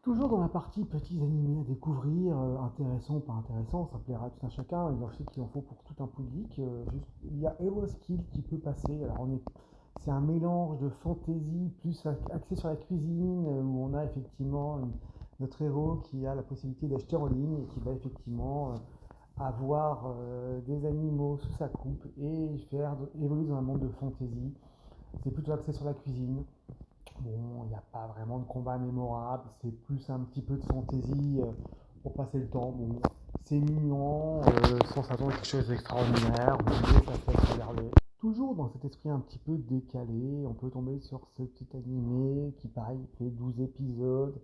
Toujours dans la partie petits animés à découvrir, intéressants ou pas intéressants, ça plaira à tout un chacun, et je sais qu'il en faut pour tout un public. Il y a Skill qui peut passer. C'est un mélange de fantasy plus axé sur la cuisine, où on a effectivement notre héros qui a la possibilité d'acheter en ligne et qui va effectivement avoir des animaux sous sa coupe et faire évoluer dans un monde de fantasy. C'est plutôt axé sur la cuisine. Bon, il n'y a pas vraiment de combat mémorable, c'est plus un petit peu de fantaisie pour passer le temps. Bon, c'est mignon, sans s'attendre à quelque chose d'extraordinaire, mais ça se laisse regarder. Toujours dans cet esprit un petit peu décalé, on peut tomber sur ce petit animé qui, pareil, fait 12 épisodes,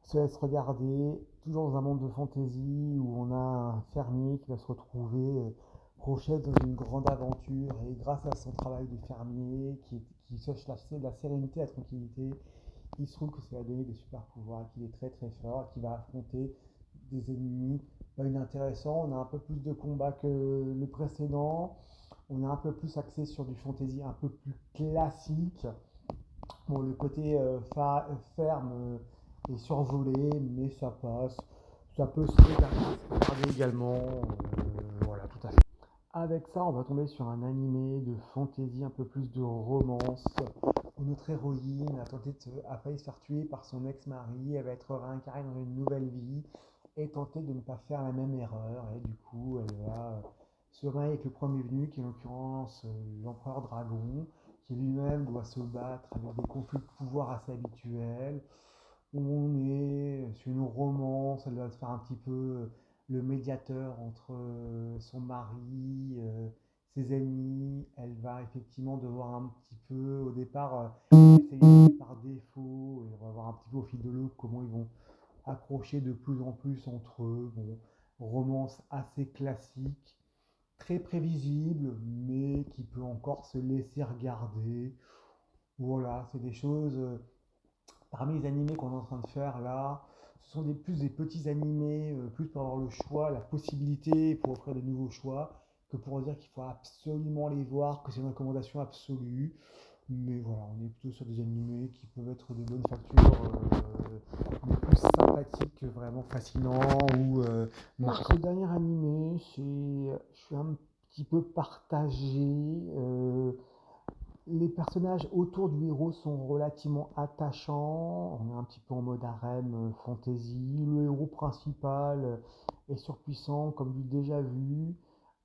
se laisse regarder, toujours dans un monde de fantaisie où on a un fermier qui va se retrouver projette dans une grande aventure et grâce à son travail de fermier qui cherche la sérénité, la tranquillité, il se trouve que ça va donner des super pouvoirs, qu'il est très très fort, qu'il va affronter des ennemis pas inintéressants. On a un peu plus de combats que le précédent, on est un peu plus axé sur du fantasy un peu plus classique. Bon, le côté ferme est survolé, mais ça passe. Ça peut se regarder également. Voilà, tout à fait. Avec ça, on va tomber sur un animé de fantasy, un peu plus de romance, où notre héroïne a failli se faire tuer par son ex-mari, elle va être réincarnée dans une nouvelle vie et tenter de ne pas faire la même erreur. Et du coup, elle va se marier avec le premier venu, qui est en l'occurrence l'empereur dragon, qui lui-même doit se battre avec des conflits de pouvoir assez habituels. On est sur une romance, elle va se faire un petit peu le médiateur entre son mari, ses ennemis. Elle va effectivement devoir un petit peu, au départ, essayer par défaut, et on va voir un petit peu au fil de l'eau comment ils vont accrocher de plus en plus entre eux. Bon, romance assez classique, très prévisible, mais qui peut encore se laisser regarder. Voilà, c'est des choses. Parmi les animés qu'on est en train de faire là, ce sont plus des petits animés, plus pour avoir le choix, la possibilité pour offrir de nouveaux choix, que pour dire qu'il faut absolument les voir, que c'est une recommandation absolue. Mais voilà, on est plutôt sur des animés qui peuvent être de bonne facture, mais plus sympathiques que vraiment fascinants ou marquants. Ce dernier animé, je suis un petit peu partagé. Les personnages autour du héros sont relativement attachants. On est un petit peu en mode harem fantasy. Le héros principal est surpuissant, comme du déjà vu.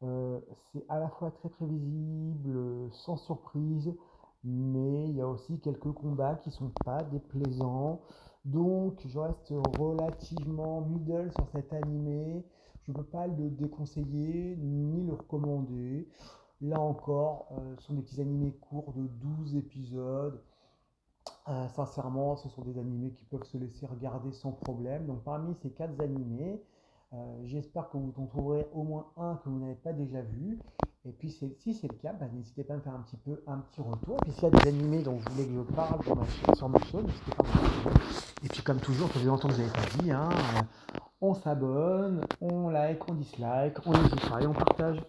C'est à la fois très prévisible, sans surprise, mais il y a aussi quelques combats qui sont pas déplaisants. Donc je reste relativement middle sur cet animé. Je ne peux pas le déconseiller ni le recommander. Là encore, ce sont des petits animés courts de 12 épisodes. Sincèrement, ce sont des animés qui peuvent se laisser regarder sans problème. Donc parmi ces 4 animés, j'espère que vous en trouverez au moins un que vous n'avez pas déjà vu. Et puis si c'est le cas, bah, n'hésitez pas à me faire un petit retour. Et puis s'il y a des animés dont vous voulez que je parle sur ma chaîne, n'hésitez pas à me dire. Et puis comme toujours, ça fait longtemps que je n'avais pas dit, hein, on s'abonne, on like, on dislike, on n'hésite pas et on partage.